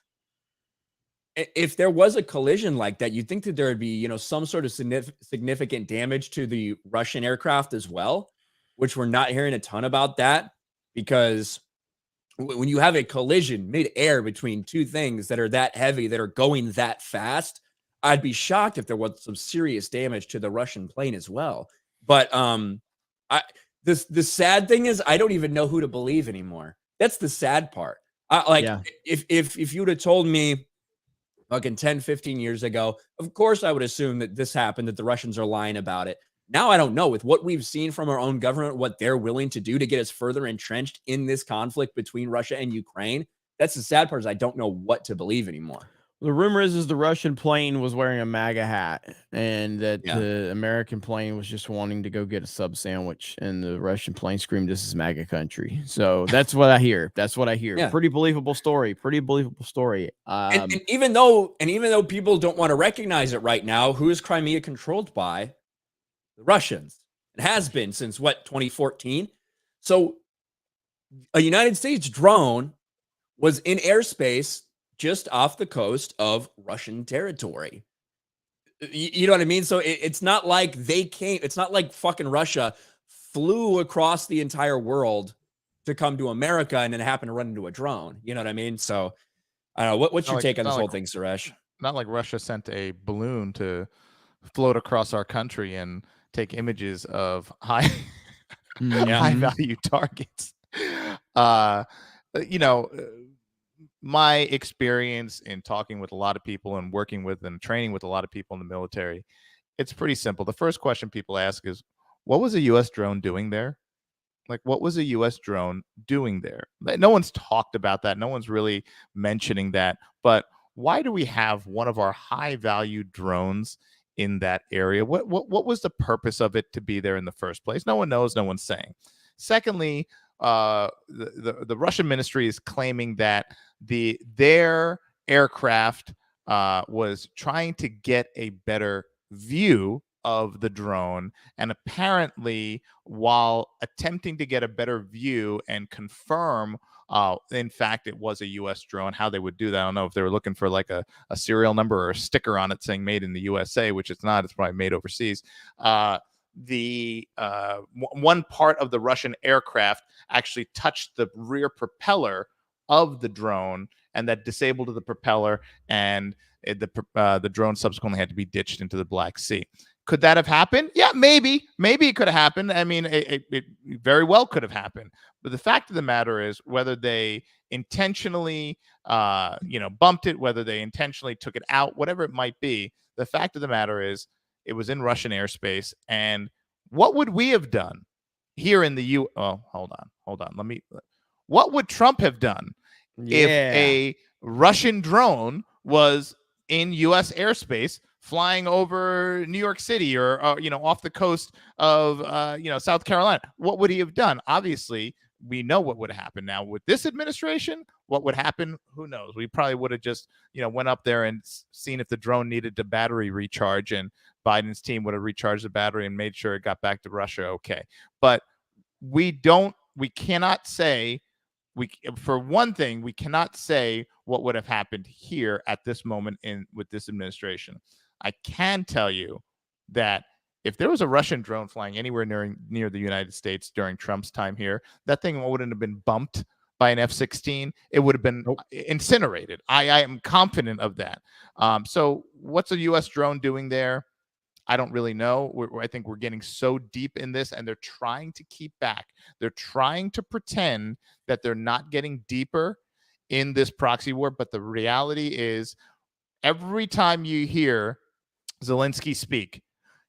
if there was a collision like that, you'd think that there would be, some sort of significant damage to the Russian aircraft as well, which we're not hearing a ton about that, because when you have a collision mid-air between two things that are that heavy, that are going that fast, I'd be shocked if there was some serious damage to the Russian plane as well. But the sad thing is I don't even know who to believe anymore. That's the sad part. If you would have told me fucking 10, 15 years ago, of course I would assume that this happened, that the Russians are lying about it. Now I don't know. With what we've seen from our own government, what they're willing to do to get us further entrenched in this conflict between Russia and Ukraine, that's the sad part, is I don't know what to believe anymore. The rumor is the Russian plane was wearing a MAGA hat, and that the American plane was just wanting to go get a sub sandwich, and the Russian plane screamed, "This is MAGA country." So that's what I hear. That's what I hear. Yeah. Pretty believable story. Pretty believable story. And even though people don't want to recognize it right now, who is Crimea controlled by? The Russians. It has been since 2014. So a United States drone was in airspace just off the coast of Russian territory. You know what I mean? So it's not like it's not like fucking Russia flew across the entire world to come to America and then happened to run into a drone. You know what I mean? So I don't know. What's your take on this whole thing, Suresh? Not like Russia sent a balloon to float across our country and take images of high value targets. My experience in talking with a lot of people and working with and training with a lot of people in the military, it's pretty simple. The first question people ask is, what was a U.S. drone doing there? Like, what was a U.S. drone doing there? No one's talked about that. No one's really mentioning that. But why do we have one of our high-value drones in that area? What was the purpose of it to be there in the first place? No one knows. No one's saying. Secondly, the Russian ministry is claiming that their aircraft was trying to get a better view of the drone, and apparently while attempting to get a better view and confirm in fact it was a U.S. drone, how they would do that, I don't know if they were looking for like a serial number or a sticker on it saying made in the USA, which it's not. It's probably made overseas. One part of the Russian aircraft actually touched the rear propeller of the drone, and that disabled the propeller, and the drone subsequently had to be ditched into the Black Sea. Could that have happened? Yeah, maybe it could have happened. I mean, it very well could have happened. But the fact of the matter is, whether they intentionally, bumped it, whether they intentionally took it out, whatever it might be, the fact of the matter is, it was in Russian airspace. And what would we have done here in the U? Oh, hold on. What would Trump have done if a Russian drone was in U.S. airspace flying over New York City or off the coast of South Carolina? What would he have done? Obviously, we know what would happen. Now with this administration, what would happen? Who knows? We probably would have just went up there and seen if the drone needed the battery recharge, and Biden's team would have recharged the battery and made sure it got back to Russia okay. But we cannot say. For one thing, we cannot say what would have happened here at this moment with this administration. I can tell you that if there was a Russian drone flying anywhere near the United States during Trump's time here, that thing wouldn't have been bumped by an F-16. It would have been incinerated. I am confident of that. So what's a U.S. drone doing there? I don't really know. I think we're getting so deep in this, and they're trying to keep back. They're trying to pretend that they're not getting deeper in this proxy war. But the reality is, every time you hear Zelensky speak,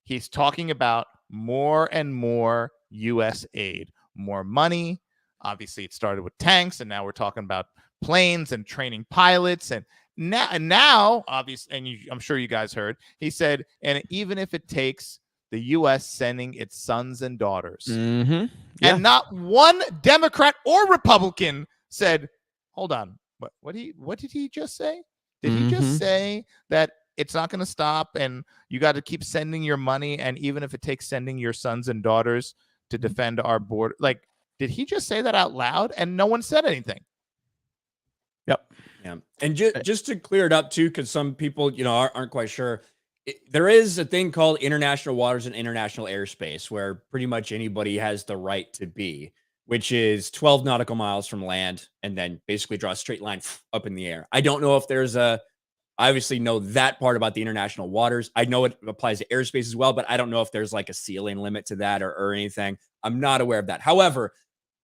he's talking about more and more U.S. aid, more money. Obviously, it started with tanks, and now we're talking about planes and training pilots. And now, obviously, and I'm sure you guys heard, he said, and even if it takes the U.S. sending its sons and daughters, and not one Democrat or Republican said, "Hold on, what did he just say? Did he just say that it's not going to stop, and you got to keep sending your money, and even if it takes sending your sons and daughters to defend our border?" Like, did he just say that out loud? And no one said anything. Yep. Yeah. And just to clear it up too, because some people, aren't quite sure. There is a thing called international waters and international airspace, where pretty much anybody has the right to be, which is 12 nautical miles from land, and then basically draw a straight line up in the air. I don't know if there's a I obviously know that part about the international waters. I know it applies to airspace as well, but I don't know if there's like a ceiling limit to that or anything. I'm not aware of that. However,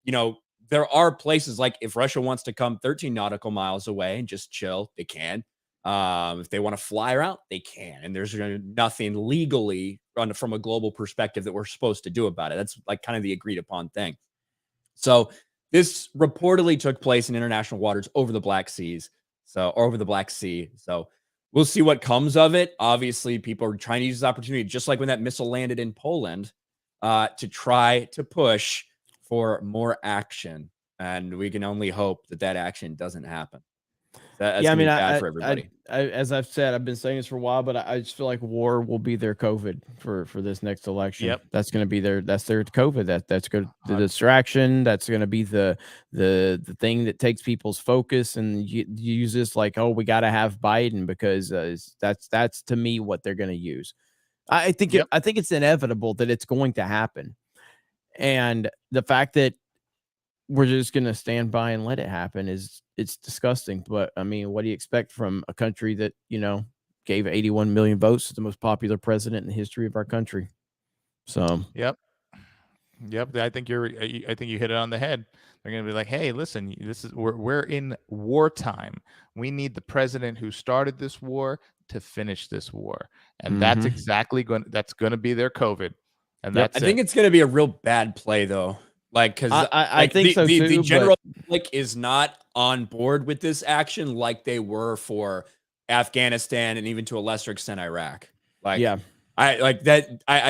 there are places like if Russia wants to come 13 nautical miles away and just chill, they can. If they want to fly around, they can. And there's nothing legally from a global perspective that we're supposed to do about it. That's like kind of the agreed upon thing. So this reportedly took place in international waters over the Black Sea. So we'll see what comes of it. Obviously, people are trying to use this opportunity, just like when that missile landed in Poland, to try to push for more action. And we can only hope that action doesn't happen. That's I mean, bad for everybody. as I've said, I've been saying this for a while, but I just feel like war will be their COVID for this next election. Yep. That's going to be their COVID. That's good. The distraction. That's going to be the thing that takes people's focus, and you use this like, oh, we got to have Biden because that's to me what they're going to use. I think it's inevitable that it's going to happen, and the fact that we're just going to stand by and let it happen it's disgusting. But I mean, what do you expect from a country that, gave 81 million votes to the most popular president in the history of our country? So, Yep. I think you hit it on the head. They're going to be like, hey, listen, we're in wartime. We need the president who started this war to finish this war. And that's exactly going to be their COVID. And I think it's going to be a real bad play though. Like, because I think so too. The general public is not on board with this action like they were for Afghanistan and even to a lesser extent Iraq. I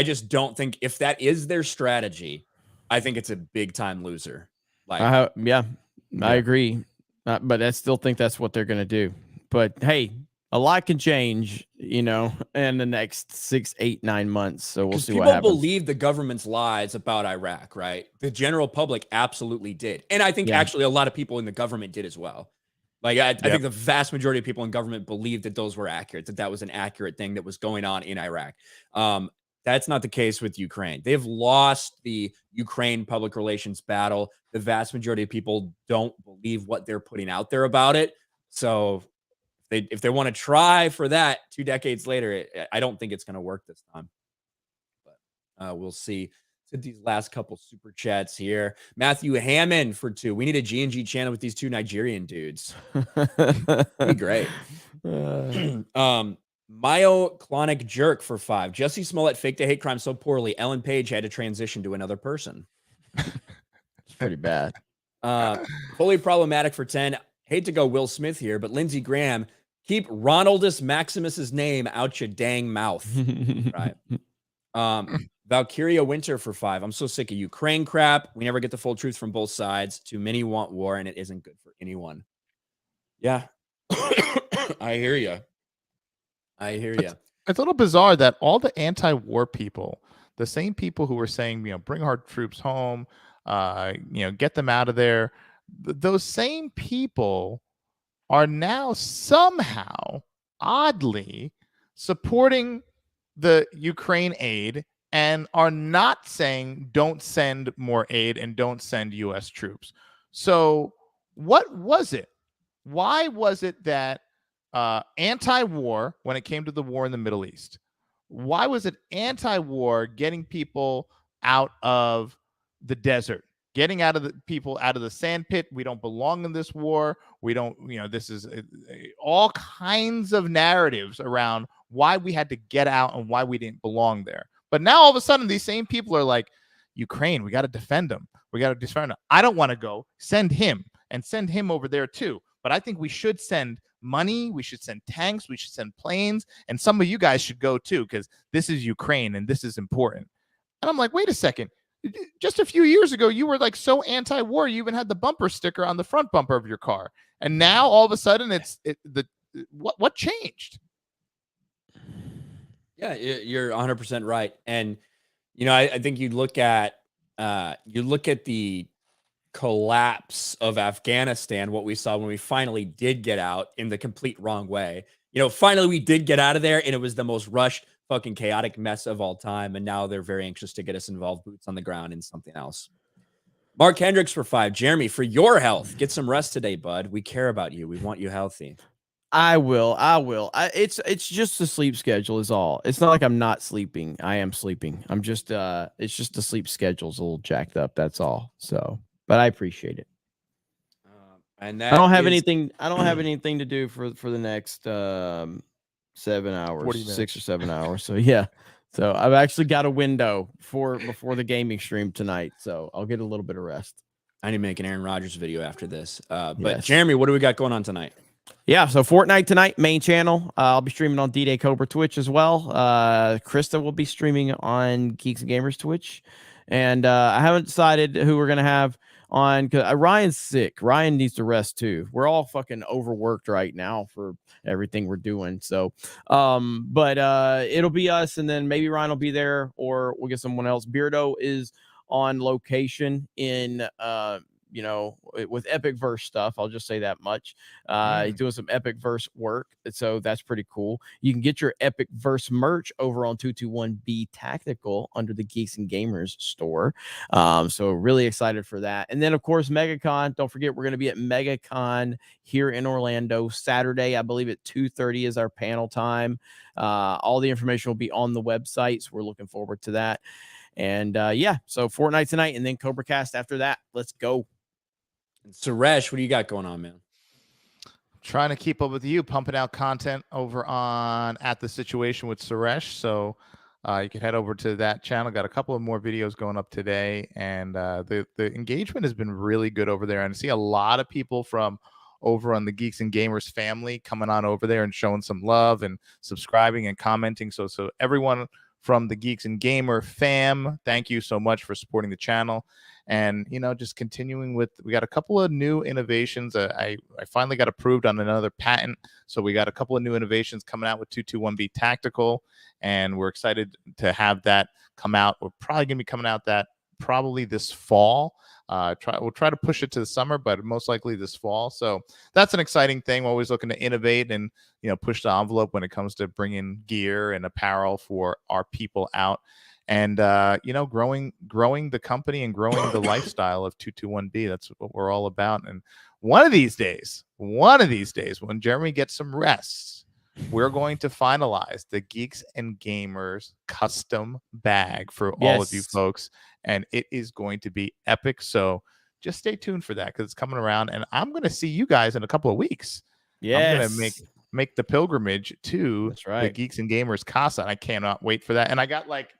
just don't think if that is their strategy, I think it's a big time loser. I agree, but I still think that's what they're going to do. But hey, a lot can change, in the next 6, 8, 9 months. So we'll see what happens. People believe the government's lies about Iraq, right? The general public absolutely did. And I think actually a lot of people in the government did as well. Like, I think the vast majority of people in government believed that those were accurate, that was an accurate thing that was going on in Iraq. That's not the case with Ukraine. They've lost the Ukraine public relations battle. The vast majority of people don't believe what they're putting out there about it. So if they want to try for that 2 decades later, I don't think it's going to work this time. But we'll see. So these last couple super chats here. Matthew Hammond for 2. We need a G&G channel with these 2 Nigerian dudes. Be great. Myoclonic Jerk for 5. Jussie Smollett faked a hate crime so poorly, Ellen Page had to transition to another person. It's pretty bad. Fully problematic for 10. Hate to go Will Smith here, but Lindsey Graham, keep Ronaldus Maximus's name out your dang mouth. Right. Valkyria Winter for 5. I'm so sick of Ukraine crap. We never get the full truth from both sides. Too many want war, and it isn't good for anyone. Yeah. I hear you. It's a little bizarre that all the anti-war people, the same people who were saying, bring our troops home, get them out of there, those same people are now somehow, oddly, supporting the Ukraine aid and are not saying don't send more aid and don't send U.S. troops. So what was it? Why was it that anti-war, when it came to the war in the Middle East, why was it anti-war getting people out of the desert, getting out of the people out of the sand pit? We don't belong in this war. We don't, this is all kinds of narratives around why we had to get out and why we didn't belong there. But now all of a sudden, these same people are like, Ukraine, we got to defend them. We got to defend them. I don't want to go. Send him and send him over there too. But I think we should send money. We should send tanks. We should send planes. And some of you guys should go too, because this is Ukraine and this is important. And I'm like, wait a second. Just a few years ago, you were like so anti-war. You even had the bumper sticker on the front bumper of your car. And now all of a sudden what changed? Yeah, you're 100% right. And, I think you look at the collapse of Afghanistan, what we saw when we finally did get out in the complete wrong way. Finally we did get out of there and it was the most rushed, fucking chaotic mess of all time. And now they're very anxious to get us involved, boots on the ground in something else. Mark Hendricks for 5. Jeremy, for your health, get some rest today, bud. We care about you. We want you healthy. I will. It's just the sleep schedule is all. It's not like I'm not sleeping. I am sleeping. I'm just it's just the sleep schedule's a little jacked up. That's all. So, but I appreciate it. And I don't have is- anything. I don't have anything to do for the next 7 hours, 40 6 or 7 hours. So yeah. So I've actually got a window before the gaming stream tonight. So I'll get a little bit of rest. I need to make an Aaron Rodgers video after this. But Yes. Jeremy, what do we got going on tonight? Yeah, so Fortnite tonight, main channel. I'll be streaming on D-Day Cobra Twitch as well. Krista will be streaming on Geeks and Gamers Twitch. And I haven't decided who we're going to have on, because Ryan's sick. Ryan needs to rest too. We're all fucking overworked right now for everything we're doing. So, but it'll be us, and then maybe Ryan will be there, or we'll get someone else. Beardo is on location in with Epic Verse stuff. I'll just say that much. He's doing some Epic Verse work, so that's pretty cool. You can get your Epic Verse merch over on 221B Tactical under the Geeks and Gamers store. So really excited for that. And then of course MegaCon. Don't forget, we're going to be at MegaCon here in Orlando Saturday. I believe at 2:30 is our panel time. All the information will be on the website, so we're looking forward to that. And yeah, so Fortnite tonight, and then Cobra Cast after that. Let's go. Suresh, what do you got going on, man? Trying to keep up with you, pumping out content over on At The Situation with Suresh. So you can head over to that channel. Got a couple of more videos going up today, and the engagement has been really good over there. And I see a lot of people from over on the Geeks and Gamers family coming on over there and showing some love and subscribing and commenting. So everyone from the Geeks and Gamer fam, thank you so much for supporting the channel. And, just continuing with, we got a couple of new innovations. I finally got approved on another patent. So we got a couple of new innovations coming out with 221B Tactical, and we're excited to have that come out. We're probably going to be coming out that probably this fall. We'll try to push it to the summer, but most likely this fall. So that's an exciting thing. We're always looking to innovate and, push the envelope when it comes to bringing gear and apparel for our people out. And, growing the company and growing the lifestyle of 221B. That's what we're all about. And one of these days, when Jeremy gets some rest, we're going to finalize the Geeks and Gamers custom bag for all of you folks. And it is going to be epic. So just stay tuned for that, because it's coming around. And I'm going to see you guys in a couple of weeks. I'm going to make the pilgrimage to the Geeks and Gamers Casa. And I cannot wait for that. And I got like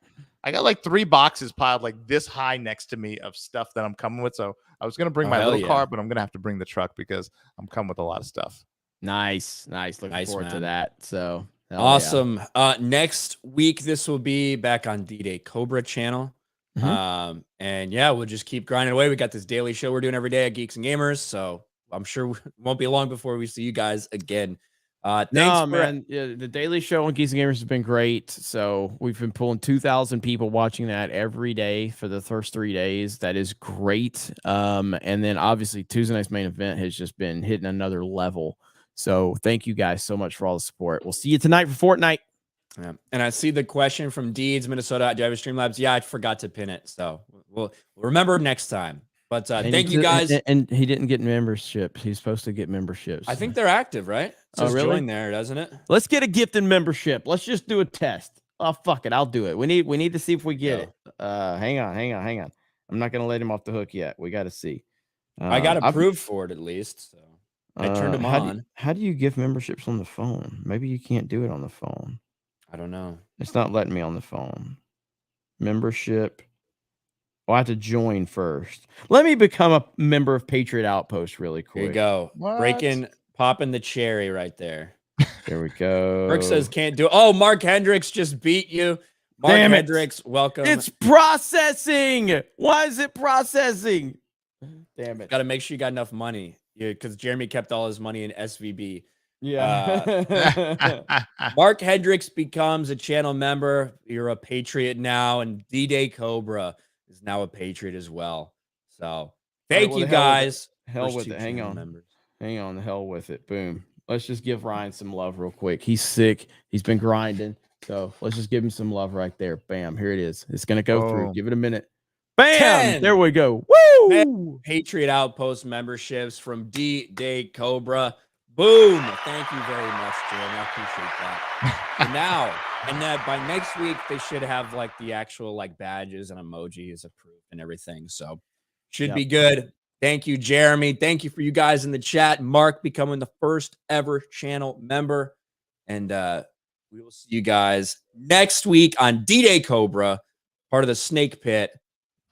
3 boxes piled like this high next to me of stuff that I'm coming with. So I was going to bring my little car, but I'm going to have to bring the truck because I'm coming with a lot of stuff. Nice. Looking forward to that. So awesome. Yeah. Next week, this will be back on D-Day Cobra channel. And yeah, we'll just keep grinding away. We got this daily show we're doing every day at Geeks and Gamers. So I'm sure it won't be long before we see you guys again. Thanks, man. Yeah, the daily show on Geeks and Gamers has been great. So we've been pulling 2,000 people watching that every day for the first 3 days. That is great. And then obviously Tuesday night's main event has just been hitting another level. So thank you guys so much for all the support. We'll see you tonight for Fortnite. Yeah. And I see the question from Deeds, Minnesota. Do you have a Streamlabs? Yeah, I forgot to pin it. So we'll remember next time. But thank you guys. And he didn't get membership. He's supposed to get memberships. I think they're active, right? So really? Join there, doesn't it? Let's get a gifted membership. Let's just do a test. Oh, fuck it. I'll do it. We need to see if we get it. Hang on. I'm not going to let him off the hook yet. We got to see. I got approved for it at least. So I turned them on. How do you give memberships on the phone? Maybe you can't do it on the phone. I don't know. It's not letting me on the phone. Membership. Well, I have to join first. Let me become a member of Patriot Outpost really quick. Here you go. Popping the cherry right there. There we go. Mark says can't do it. Oh, Mark Hendricks just beat you. Mark Hendricks, welcome. It's processing. Why is it processing? Damn it. Got to make sure you got enough money. Because Jeremy kept all his money in SVB. Yeah. Mark Hendricks becomes a channel member. You're a Patriot now, and D-Day Cobra is now a Patriot as well. So thank you guys. Hell with it. Hang on. The hell with it. Boom. Let's just give Ryan some love real quick. He's sick. He's been grinding. So let's just give him some love right there. Bam. Here it is. It's going to go through. Give it a minute. Bam. 10. There we go. Woo. Patriot Outpost memberships from D-Day Cobra. Boom. Thank you very much, Jeremy. I appreciate that. And then by next week, they should have like the actual like badges and emojis approved and everything. So should be good. Thank you, Jeremy. Thank you for you guys in the chat. Mark becoming the first ever channel member. And we will see you guys next week on D-Day Cobra, part of the Snake Pit,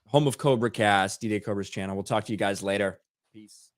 home of Cobra Cast, D-Day Cobra's channel. We'll talk to you guys later. Peace.